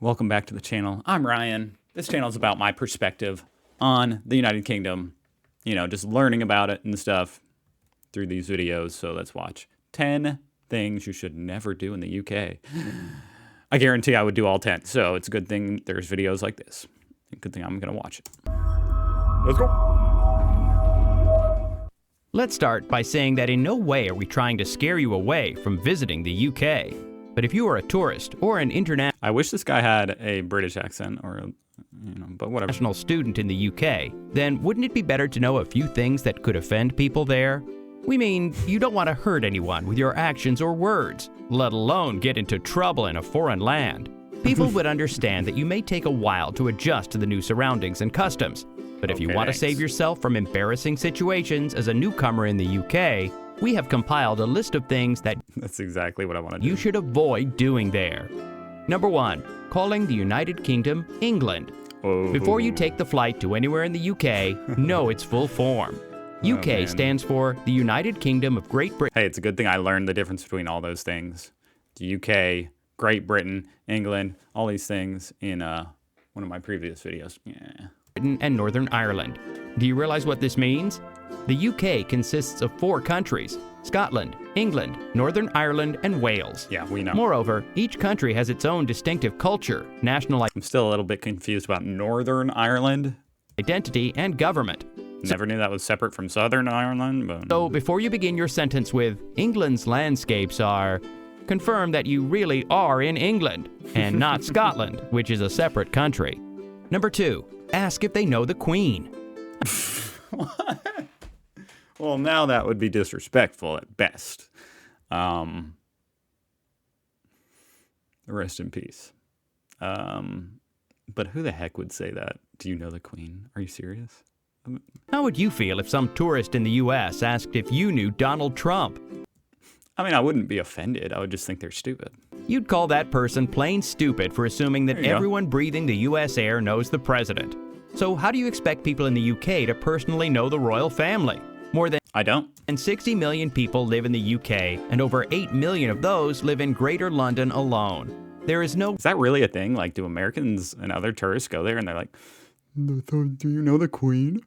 Welcome back to the channel. I'm Ryan. This channel is about my perspective on the United Kingdom. You know, just learning about it and stuff through these videos. So let's watch 10 things you should never do in the UK. I guarantee I would do all 10. So it's a good thing there's videos like this. Good thing I'm going to watch it. Let's go. Let's start by saying that in no way are we trying to scare you away from visiting the UK. But if you are a tourist or an international I wish this guy had a British accent or, but whatever. Student in the UK, then wouldn't it be better to know a few things that could offend people there? We mean, you don't want to hurt anyone with your actions or words, let alone get into trouble in a foreign land. People would understand that you may take a while to adjust to the new surroundings and customs. But if you want to save yourself from embarrassing situations as a newcomer in the UK, we have compiled a list of things that That's exactly what I want to do. You should avoid doing there. Number 1, calling the United Kingdom England. Oh. Before you take the flight to anywhere in the UK, know its full form. UK stands for the United Kingdom of Great Britain. Hey, it's a good thing I learned the difference between all those things. The UK, Great Britain, England, all these things in one of my previous videos. Yeah. Britain and Northern Ireland. Do you realize what this means? The UK consists of 4 countries: Scotland, England, Northern Ireland, and Wales. Yeah, we know. Moreover, each country has its own distinctive culture, national I'm still a little bit confused about Northern Ireland. identity, and government. Never knew that was separate from Southern Ireland, but... So before you begin your sentence with, England's landscapes are, confirm that you really are in England, and not Scotland, which is a separate country. Number 2, ask if they know the Queen. What? Well, now that would be disrespectful at best. Rest in peace. But who the heck would say that? Do you know the Queen? Are you serious? How would you feel if some tourist in the US asked if you knew Donald Trump? I mean, I wouldn't be offended. I would just think they're stupid. You'd call that person plain stupid for assuming that There you go. everyone breathing the US air knows the president. So how do you expect people in the UK to personally know the royal family? More than I don't. 60 million people live in the UK, and over 8 million of those live in Greater London alone. There is no Is that really a thing? Like, do Americans and other tourists go there and they're like, do you know the Queen?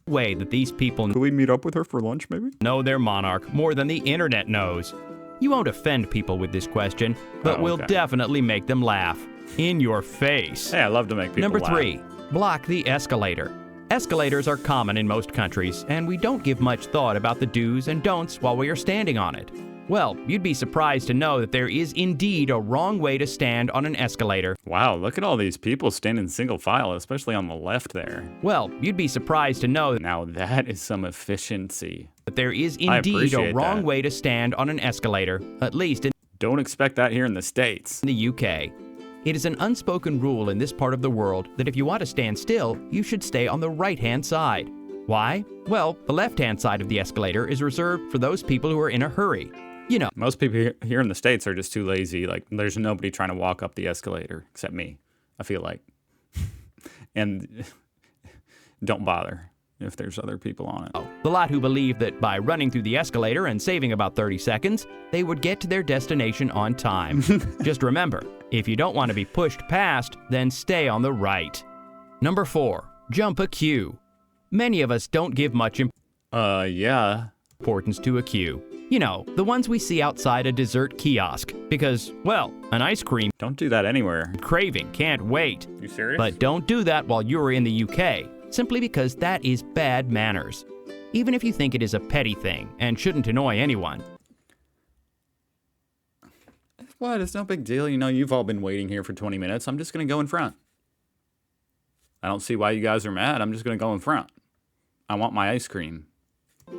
way that these people Could we meet up with her for lunch, maybe? know their monarch more than the internet knows. You won't offend people with this question, but Oh, will okay. definitely make them laugh. In your face. Hey, I love to make people Number laugh. 3, block the escalator. Escalators are common in most countries, and we don't give much thought about the do's and don'ts while we are standing on it. Well, you'd be surprised to know that there is indeed a wrong way to stand on an escalator. Wow, look at all these people standing single file, especially on the left there. Well, you'd be surprised to know Now that is some efficiency. that there is I indeed a appreciate wrong that. way to stand on an escalator, at least in Don't expect that here in the States. the UK. It is an unspoken rule in this part of the world that if you want to stand still, you should stay on the right-hand side. Why? Well, the left-hand side of the escalator is reserved for those people who are in a hurry. You know, Most people here in the States are just too lazy. Like, there's nobody trying to walk up the escalator except me, I feel like. And don't bother if there's other people on it. the lot who believe that by running through the escalator and saving about 30 seconds, they would get to their destination on time. Just remember, if you don't want to be pushed past, then stay on the right. Number 4, jump a queue. Many of us don't give much Yeah. importance to a queue. You know, the ones we see outside a dessert kiosk. Because, well, an ice cream Don't do that anywhere. craving can't wait. You serious? But don't do that while you're in the UK, simply because that is bad manners. Even if you think it is a petty thing and shouldn't annoy anyone. What? It's no big deal. You know, you've all been waiting here for 20 minutes. I'm just going to go in front. I don't see why you guys are mad. I'm just going to go in front. I want my ice cream.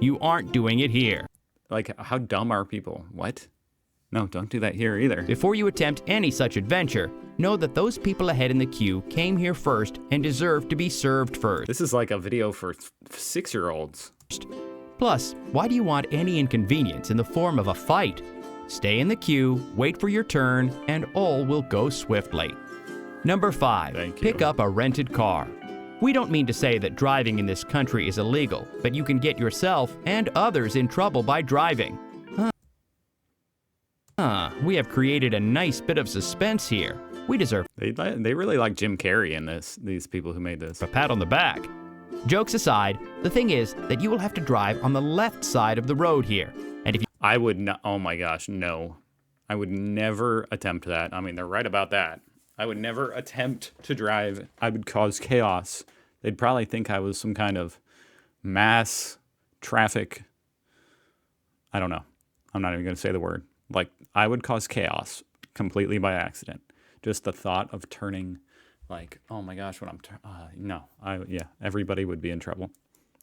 You aren't doing it here. Like, how dumb are people? What? No, don't do that here either. Before you attempt any such adventure, know that those people ahead in the queue came here first and deserve to be served first. This is like a video for 6-year-olds. Plus, why do you want any inconvenience in the form of a fight? Stay in the queue, wait for your turn, and all will go swiftly. Number 5, Thank you. pick up a rented car. We don't mean to say that driving in this country is illegal, but you can get yourself and others in trouble by driving. We have created a nice bit of suspense here. We deserve They really like Jim Carrey in this. These people who made this. a pat on the back. Jokes aside, the thing is that you will have to drive on the left side of the road here. And if you I would not. Oh my gosh, no. I would never attempt that. I mean, they're right about that. I would never attempt to drive. I would cause chaos. They'd probably think I was some kind of mass traffic. I don't know. I'm not even going to say the word. Like, I would cause chaos completely by accident. Just the thought of turning, like, oh my gosh, when I'm yeah, everybody would be in trouble.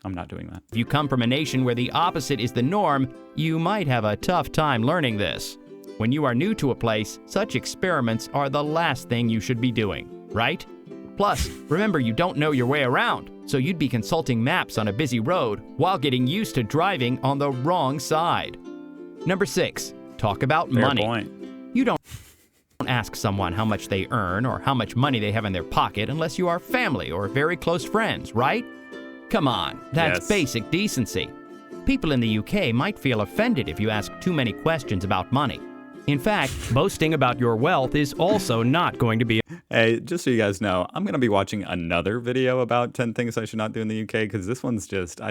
I'm not doing that. If you come from a nation where the opposite is the norm, you might have a tough time learning this. When you are new to a place, such experiments are the last thing you should be doing, right? Plus, remember you don't know your way around, so you'd be consulting maps on a busy road while getting used to driving on the wrong side. Number 6, talk about Fair money. point. You don't ask someone how much they earn or how much money they have in their pocket unless you are family or very close friends, right? Come on, that's Yes. basic decency. People in the UK might feel offended if you ask too many questions about money. In fact, boasting about your wealth is also not going to be Hey, just so you guys know, I'm going to be watching another video about 10 things I should not do in the UK because this one's just,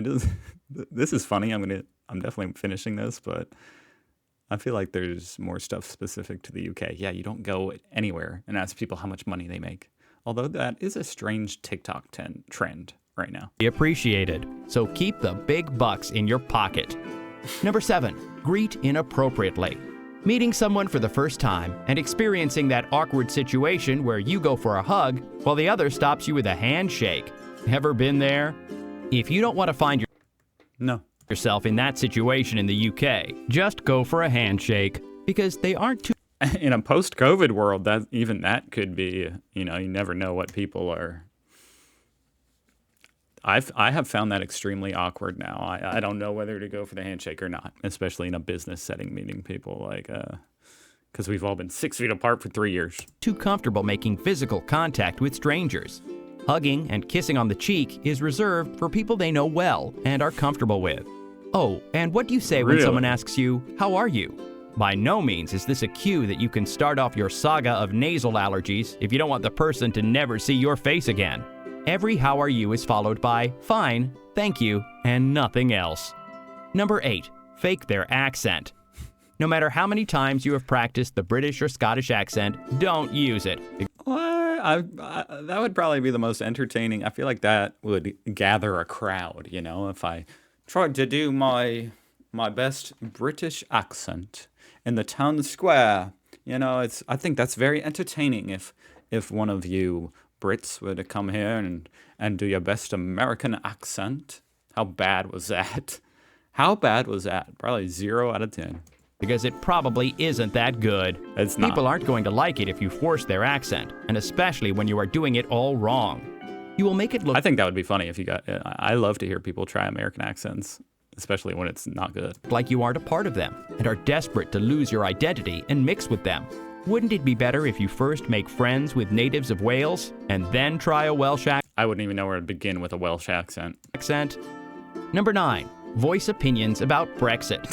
this is funny. I'm definitely finishing this, but I feel like there's more stuff specific to the UK. Yeah, you don't go anywhere and ask people how much money they make. Although that is a strange TikTok trend right now. appreciated. So keep the big bucks in your pocket. Number 7, greet inappropriately. Meeting someone for the first time and experiencing that awkward situation where you go for a hug while the other stops you with a handshake. Ever been there? If you don't want to find No. yourself in that situation in the UK, just go for a handshake because they aren't too In a post-COVID world, that could be, you never know what people are. I have found that extremely awkward now. I don't know whether to go for the handshake or not, especially in a business setting, meeting people because we've all been 6 feet apart for 3 years. too comfortable making physical contact with strangers. Hugging and kissing on the cheek is reserved for people they know well and are comfortable with. Oh, and what do you say when Really? someone asks you, "How are you?" By no means is this a cue that you can start off your saga of nasal allergies if you don't want the person to never see your face again. Every "how are you" is followed by "fine, thank you," and nothing else. Number 8, fake their accent. No matter how many times you have practiced the British or Scottish accent, don't use it. That would probably be the most entertaining. I feel like that would gather a crowd, if I tried to do my best British accent in the town square. I think that's very entertaining if one of you Brits were to come here and do your best American accent. How bad was that? How bad was that? Probably 0 out of 10. Because it probably isn't that good. It's not. People aren't going to like it if you force their accent, and especially when you are doing it all wrong. You will make it look I think that would be funny if you got. I love to hear people try American accents, especially when it's not good. like you aren't a part of them and are desperate to lose your identity and mix with them. Wouldn't it be better if you first make friends with natives of Wales and then try a Welsh I wouldn't even know where to begin with a Welsh accent. accent? Number 9, voice opinions about Brexit.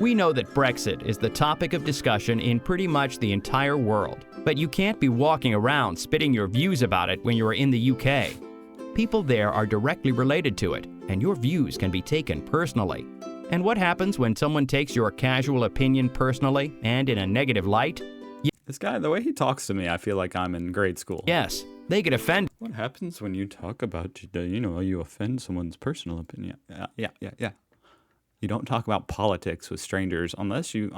We know that Brexit is the topic of discussion in pretty much the entire world, but you can't be walking around spitting your views about it when you are in the UK. People there are directly related to it, and your views can be taken personally. And what happens when someone takes your casual opinion personally and in a negative light? This guy, the way he talks to me, I feel like I'm in grade school. Yes, they get offended. What happens when you talk about, you offend someone's personal opinion? Yeah. You don't talk about politics with strangers unless you,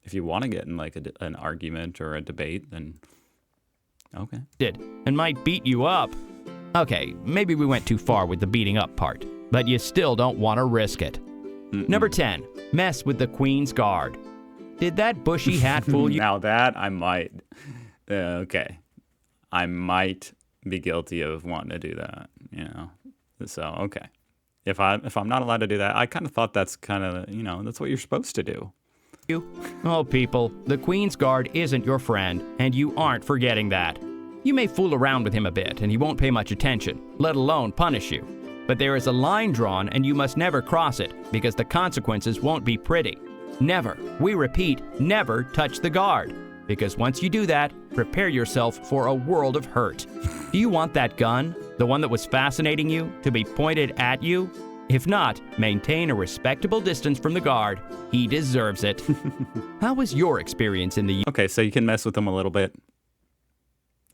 if you want to get in like an argument or a debate, then okay. And might beat you up. Okay, maybe we went too far with the beating up part, but you still don't want to risk it. Number 10, mess with the Queen's Guard. Did that bushy hat fool you? Now that I might, okay. I might be guilty of wanting to do that, So, okay. If I'm not allowed to do that, I kind of thought that's kind of, that's what you're supposed to do. Oh, people, the Queen's Guard isn't your friend, and you aren't forgetting that. You may fool around with him a bit, and he won't pay much attention, let alone punish you. But there is a line drawn, and you must never cross it, because the consequences won't be pretty. Never, we repeat, never touch the guard. Because once you do that, prepare yourself for a world of hurt. Do you want that gun, the one that was fascinating you, to be pointed at you? If not, maintain a respectable distance from the guard. He deserves it. How was your experience in the Okay, so you can mess with them a little bit.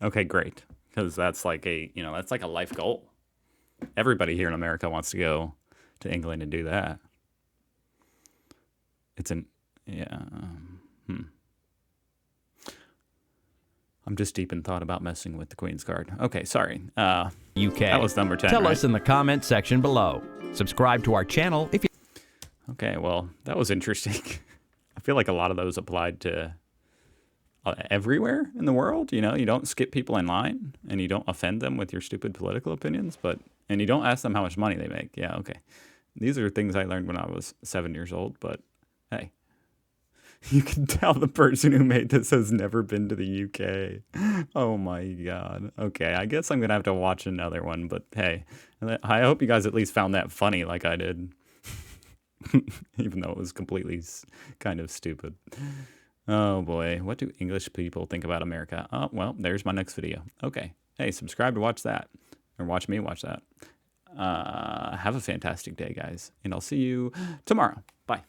Okay, great. Because that's like that's like a life goal. Everybody here in America wants to go to England and do that. I'm just deep in thought about messing with the Queen's Guard. Okay, sorry. UK? That was number 10, Tell right? us in the comment section below. Subscribe to our channel if you... Okay, well, that was interesting. I feel like a lot of those applied to everywhere in the world. You don't skip people in line, and you don't offend them with your stupid political opinions, and you don't ask them how much money they make. Yeah, okay. These are things I learned when I was 7 years old, but hey. You can tell the person who made this has never been to the UK. Oh my God. Okay, I guess I'm going to have to watch another one, but hey, I hope you guys at least found that funny like I did. Even though it was completely kind of stupid. Oh boy, what do English people think about America? Oh, well, there's my next video. Okay, hey, subscribe to watch that. Or watch me watch that. Have a fantastic day, guys. And I'll see you tomorrow. Bye.